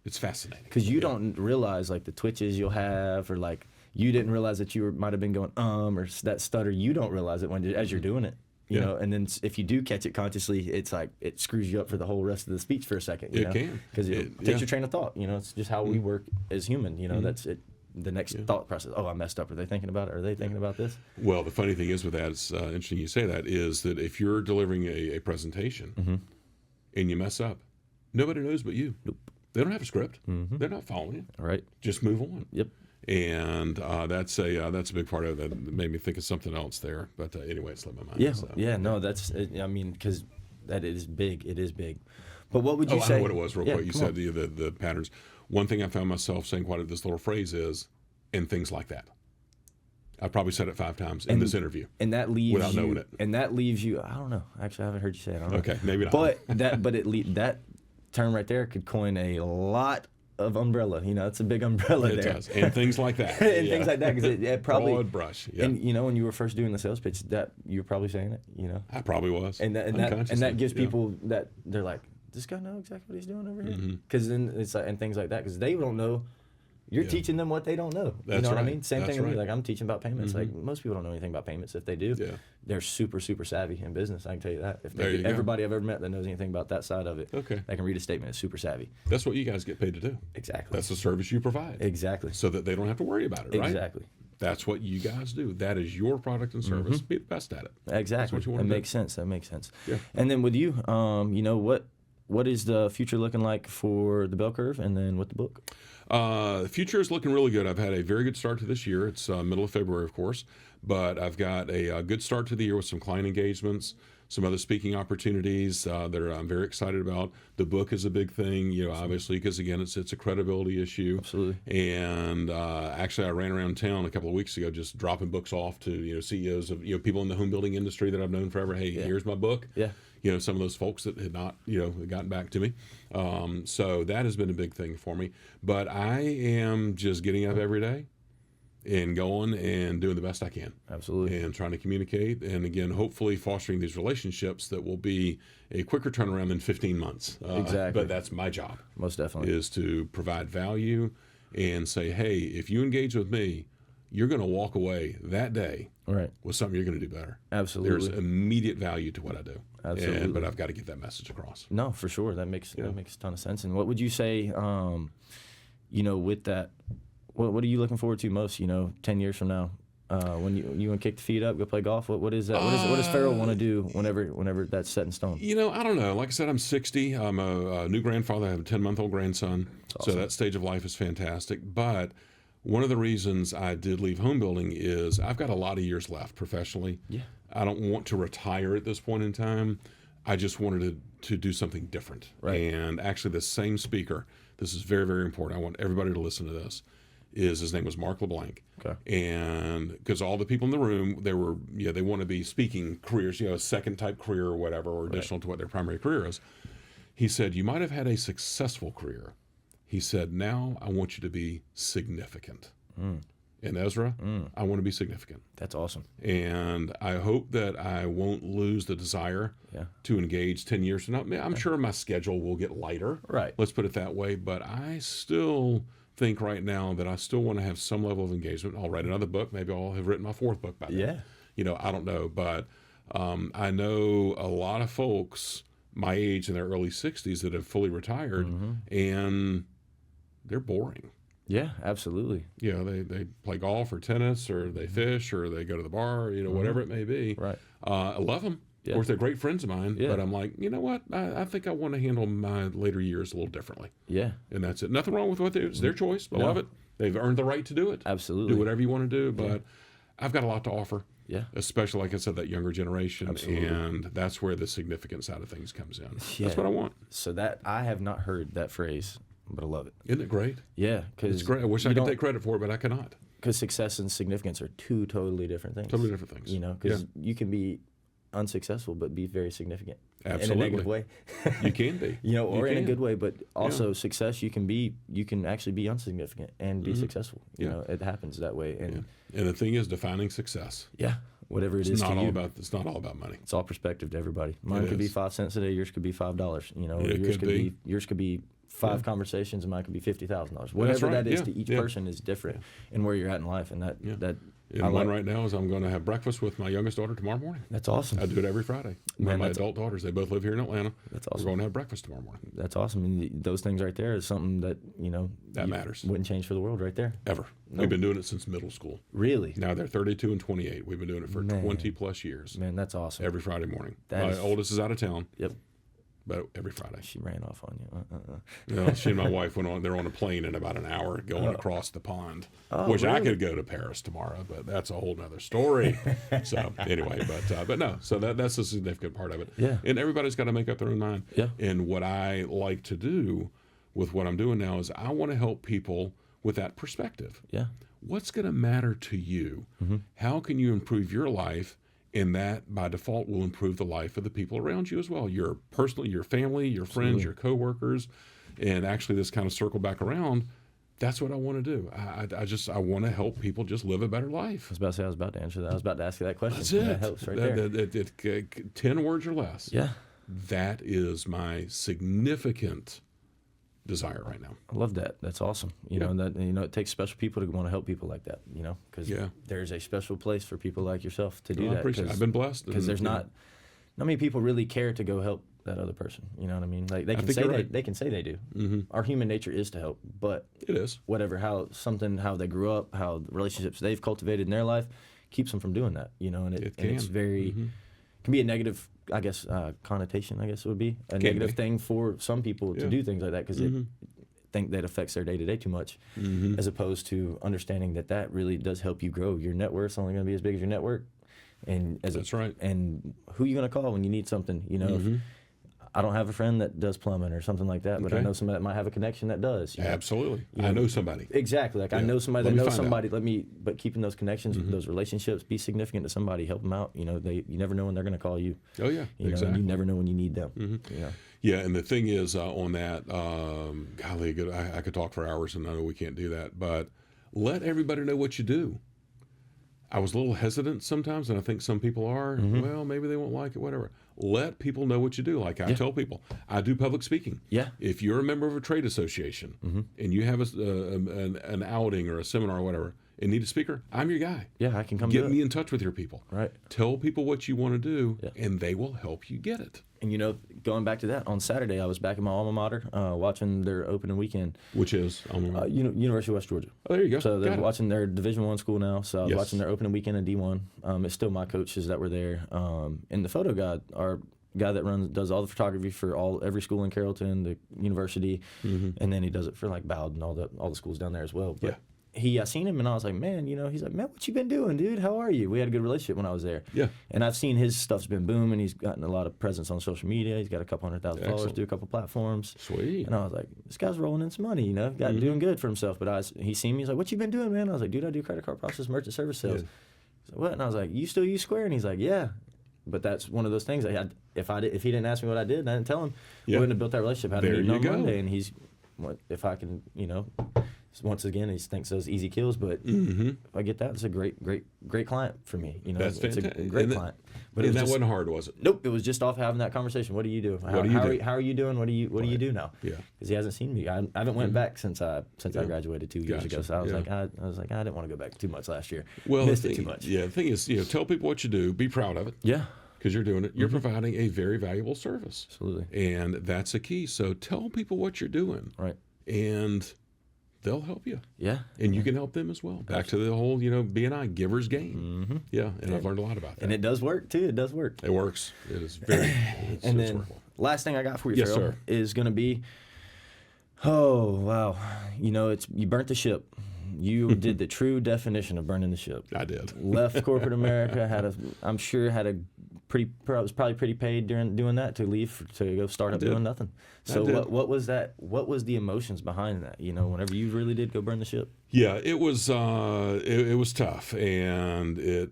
It's fascinating because you don't realize like the twitches you'll have, or like you didn't realize that you might have been going or that stutter. You don't realize it as you're doing it. You know, and then if you do catch it consciously, it's like it screws you up for the whole rest of the speech for a second. It can. Because it takes your train of thought. It's just how we work as human. That's it. The next thought process. Oh, I messed up. Are they thinking about it? Are they thinking about this? Well, the funny thing is with that, it's interesting you say that, is that if you're delivering a presentation and you mess up, nobody knows but you. Nope. They don't have a script. They're not following you. Right. Just move on. Yep. And that's a big part of it. That made me think of something else there. But anyway, it slipped my mind. Yeah. So. Yeah. No, that's. I mean, because that is big. It is big. But what would you say? I know what it was. Real quick, you come said the patterns. One thing I found myself saying quite this little phrase is, and things like that. I probably said it 5 times in this interview, and that leaves without knowing it. And that leaves you. I don't know. Actually, I haven't heard you say it. I don't know. Okay, maybe not. But that term right there could coin a lot of umbrella. It's a big umbrella it there. Does. And things like that. And things like that, because it probably broad brush. Yeah. And when you were first doing the sales pitch, that you were probably saying it. I probably was. And that gives people that they're like, does this guy know exactly what he's doing over here? Because then it's like, and things like that, because they don't know. You're teaching them what they don't know. That's you know what I right. mean? Same That's thing with me. right. Like I'm teaching about payments. Like most people don't know anything about payments. If they do, they're super, super savvy in business. I can tell you that. If everybody I've ever met that knows anything about that side of it, they can read a statement. It's super savvy. That's what you guys get paid to do. Exactly. That's the service you provide. Exactly. So that they don't have to worry about it, right? Exactly. That's what you guys do. That is your product and service. Be the best at it. Exactly. That's what you want That to do. makes sense. That makes sense. Yeah. And then with you, what is the future looking like for the bell curve, and then with the book? The future is looking really good. I've had a very good start to this year. It's middle of February, of course, but I've got a good start to the year with some client engagements, some other speaking opportunities that I'm very excited about. The book is a big thing, obviously, because again, it's a credibility issue. Absolutely. And actually, I ran around town a couple of weeks ago, just dropping books off to CEOs of people in the home building industry that I've known forever. Hey, here's my book. Yeah. Some of those folks that had not, gotten back to me. So that has been a big thing for me. But I am just getting up every day and going and doing the best I can. Absolutely. And trying to communicate. And again, hopefully fostering these relationships that will be a quicker turnaround than 15 months. Exactly. But that's my job. Most definitely. Is to provide value and say, hey, if you engage with me, you're going to walk away that day with something you're going to do better. Absolutely. There's immediate value to what I do. Absolutely. But I've got to get that message across. No, for sure. That makes a ton of sense. And what would you say, with that, what are you looking forward to most, 10 years from now? When you want to kick the feet up, go play golf? What is that? What does Farrell want to do whenever that's set in stone? I don't know. Like I said, I'm 60. I'm a new grandfather. I have a 10-month-old grandson. Awesome. So that stage of life is fantastic. But one of the reasons I did leave home building is I've got a lot of years left professionally. Yeah. I don't want to retire at this point in time. I just wanted to do something different. Right. And actually, the same speaker, this is very, very important. I want everybody to listen to this. His name was Mark LeBlanc. Okay. And because all the people in the room, they want to be speaking careers, a second type career or whatever, or additional to what their primary career is. He said, you might have had a successful career. He said, now I want you to be significant. And Ezra, I want to be significant. That's awesome. And I hope that I won't lose the desire to engage 10 years from now. I'm sure my schedule will get lighter. Right. Let's put it that way. But I still think right now that I still want to have some level of engagement. I'll write another book. Maybe I'll have written my 4th book by then. Yeah. I don't know. But I know a lot of folks my age in their early 60s that have fully retired, and they're boring. Yeah, absolutely. They play golf or tennis, or they fish, or they go to the bar, whatever it may be. Right. I love them. Yeah. Of course, they're great friends of mine, Yeah. but I'm like, you know what? I think I want to handle my later years a little differently. Yeah. And that's it. Nothing wrong with what they do. It's their choice. I love it. They've earned the right to do it. Absolutely. Do whatever you want to do, but I've got a lot to offer. Yeah. Especially, like I said, that younger generation. Absolutely. And that's where the significant side of things comes in. Yeah. That's what I want. So that I have not heard that phrase, but I love it. Isn't it great? Yeah, because It's great. I wish I could take credit for it, but I cannot. Because success and significance are two totally different things. Totally different things. Because you can be unsuccessful but be very significant. Absolutely. In a negative way. You can be. Or in a good way, but also success, you can actually be insignificant and be successful. You know, it happens that way. And the thing is defining success. Yeah. Whatever it is to you. It's not all about money. It's all perspective to everybody. Mine could be 5 cents a day, yours could be $5. Yours could be 5 conversations, and mine could be $50,000. Whatever that is to each person is different and where you're at in life, and that One right now is I'm going to have breakfast with my youngest daughter tomorrow morning. That's awesome. I do it every Friday. Man, my adult daughters, they both live here in Atlanta. That's awesome. We're going to have breakfast tomorrow morning. That's awesome. And those things right there is something that that matters. Wouldn't change for the world right there. Ever. Nope. We've been doing it since middle school. Really? Now they're 32 and 28. We've been doing it for 20 plus years. Man, that's awesome. Every Friday morning. My oldest is out of town. Yep. But every Friday. She ran off on you. She and my wife they're on a plane in about an hour going across the pond. Wish really? I could go to Paris tomorrow, but that's a whole nother story. So anyway, but no, so that's a significant part of it. Yeah. And everybody's got to make up their own mind. Yeah. And what I like to do with what I'm doing now is I want to help people with that perspective. Yeah. What's going to matter to you? How can you improve your life? And that, by default, will improve the life of the people around you as well. Your family, your friends, your coworkers. And actually, this kind of circle back around, that's what I want to do. I want to help people just live a better life. I was about to answer that. I was about to ask you that question. That's it. That helps right there. 10 words or less. Yeah. That is my significant desire right now. I love that. That's awesome. It takes special people to want to help people like that, because there's a special place for people like yourself to do that. I appreciate it. I've been blessed. Because there's not many people really care to go help that other person. You know what I mean? Like they can say they do. Mm-hmm. Our human nature is to help, but it is how they grew up, how the relationships they've cultivated in their life keeps them from doing that. And it's very can be a negative, I guess, connotation. I guess it would be a negative thing for some people to do things like that because they think that affects their day to day too much, as opposed to understanding that really does help you grow. Your net worth's only going to be as big as your network, and that's right. And who are you going to call when you need something? If I don't have a friend that does plumbing or something like that, but I know somebody that might have a connection that does. Absolutely. I know somebody. Exactly. Like I know somebody that knows somebody. But keeping those connections, those relationships, be significant to somebody, help them out. You never know when they're going to call you. Oh yeah, exactly. And you never know when you need them. Yeah, and the thing is on that, golly, I could talk for hours, and I know we can't do that, but let everybody know what you do. I was a little hesitant sometimes, and I think some people are. Well, maybe they won't like it, whatever. Let people know what you do. Like I tell people, I do public speaking. Yeah. If you're a member of a trade association and you have an outing or a seminar or whatever and need a speaker, I'm your guy. Yeah, I can come Get me in touch with your people. Right. Tell people what you want to do, and they will help you get it. And, you know, going back to that, on Saturday, I was back at my alma mater watching their opening weekend. Which is? University of West Georgia. Oh, there you go. So they're watching their Division I school now. So I was watching their opening weekend in D1. It's still my coaches that were there. And the photo guy, our guy that does all the photography for every school in Carrollton, the university, and then he does it for like Bowden and all the schools down there as well. But I seen him and I was like, man, you know, he's like, man, what you been doing, dude? How are you? We had a good relationship when I was there. Yeah. And I've seen his stuff's been booming. He's gotten a lot of presence on social media. He's got a couple 100,000 followers, do a couple platforms. Sweet. And I was like, this guy's rolling in some money, you know, doing good for himself. But he seen me. He's like, what you been doing, man? I was like, dude, I do credit card process, merchant service sales. He's like, what? And I was like, you still use Square? And he's like, yeah. But that's one of those things. If he didn't ask me what I did, and I didn't tell him, we wouldn't have built that relationship. Had a meeting on Monday, and if I can, you know. Once again, he thinks those easy kills, but if I get that, it's a great client for me. You know, that's it's fantastic. A great client. But that wasn't hard, was it? Nope. It was just off having that conversation. What do you do? How are you doing? What do you do now? Yeah. Because he hasn't seen me. I haven't went back since I graduated 2 years ago. So I was like, I didn't want to go back too much last year. Well, missed it too much. Yeah. The thing is, you know, tell people what you do. Be proud of it. Yeah. Because you're doing it. You're providing a very valuable service. Absolutely. And that's a key. So tell people what you're doing. Right. And they'll help you. Yeah. And you can help them as well. Back to the whole, you know, B&I, giver's gain. Yeah. And I've learned a lot about that. And it does work, too. It does work. It works. It is very, it's workable. Last thing I got for you, Farrell, is going to be, oh, wow. You know, you burnt the ship. You did the true definition of burning the ship. I did. Left corporate America, I'm sure had a was probably pretty paid during doing that to leave to go start up doing nothing. So what was that? What was the emotions behind that? You know, whenever you really did go burn the ship. Yeah, it was it was tough, and it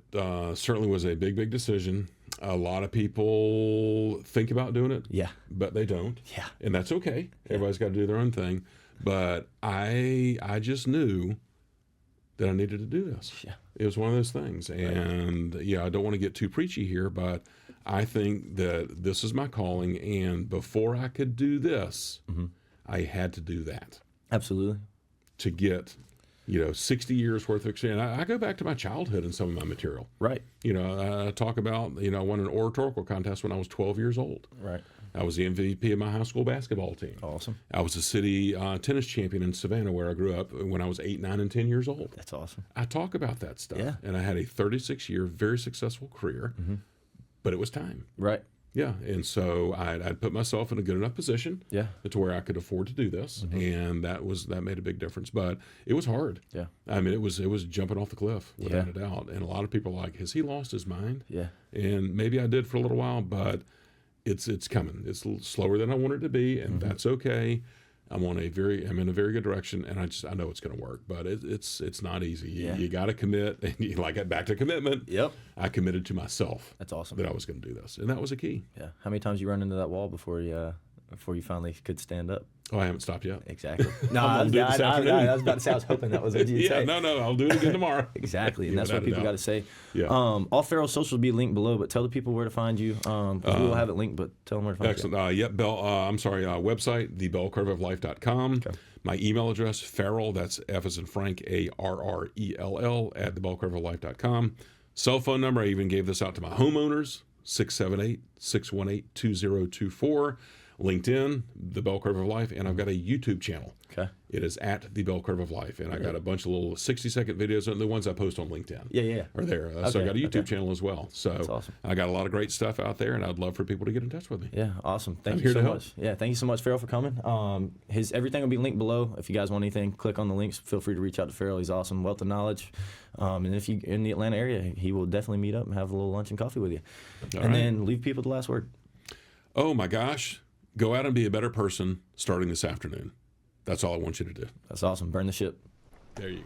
certainly was a big decision. A lot of people think about doing it, but they don't. Yeah, and that's okay. Everybody's got to do their own thing. But I just knew that I needed to do this. Yeah. It was one of those things. And I don't want to get too preachy here, but I think that this is my calling. And before I could do this, I had to do that. Absolutely. To get, 60 years worth of experience. I go back to my childhood in some of my material. Right. I talk about, I won an oratorical contest when I was 12 years old. Right. I was the MVP of my high school basketball team. Awesome. I was a city tennis champion in Savannah, where I grew up, when I was 8, 9, and 10 years old. That's awesome. I talk about that stuff. Yeah. And I had a 36-year, very successful career, but it was time. Right. Yeah. And so I'd put myself in a good enough position to where I could afford to do this. And that made a big difference. But it was hard. Yeah. I mean, it was jumping off the cliff, without a doubt. And a lot of people are like, has he lost his mind? Yeah. And maybe I did for a little while, but it's coming. It's a little slower than I want it to be, and that's okay. I'm in a very good direction, and I know it's going to work. But it's not easy. You got to commit, and you back to commitment. Yep. I committed to myself. That's awesome. That I was going to do this, and that was a key. Yeah. How many times you run into that wall before you finally could stand up? Oh, I haven't stopped yet. Exactly. No, I was about to say, I was hoping that was what you'd say. No, I'll do it again tomorrow. Exactly, and that's what people got to say. Yeah. All Farrell's socials will be linked below, but tell the people where to find you. We will have it linked, but tell them where to find you. Excellent. Website, thebellcurveoflife.com. Okay. My email address, Farrell, that's F as in Frank, ARRELL, at thebellcurveoflife.com. Cell phone number, I even gave this out to my homeowners, 678-618-2024. LinkedIn, The Bell Curve of Life, and I've got a YouTube channel. Okay. It is at The Bell Curve of Life, and I got a bunch of little 60-second videos, and the ones I post on LinkedIn. Are there. So I got a YouTube channel as well. So that's awesome. I got a lot of great stuff out there, and I'd love for people to get in touch with me. Yeah, awesome. Thank you so much. Yeah, thank you so much, Farrell, for coming. Everything will be linked below. If you guys want anything, click on the links. Feel free to reach out to Farrell. He's awesome, wealth of knowledge. And if you're in the Atlanta area, he will definitely meet up and have a little lunch and coffee with you. Then leave people the last word. Oh, my gosh. Go out and be a better person starting this afternoon. That's all I want you to do. That's awesome. Burn the ship. There you go.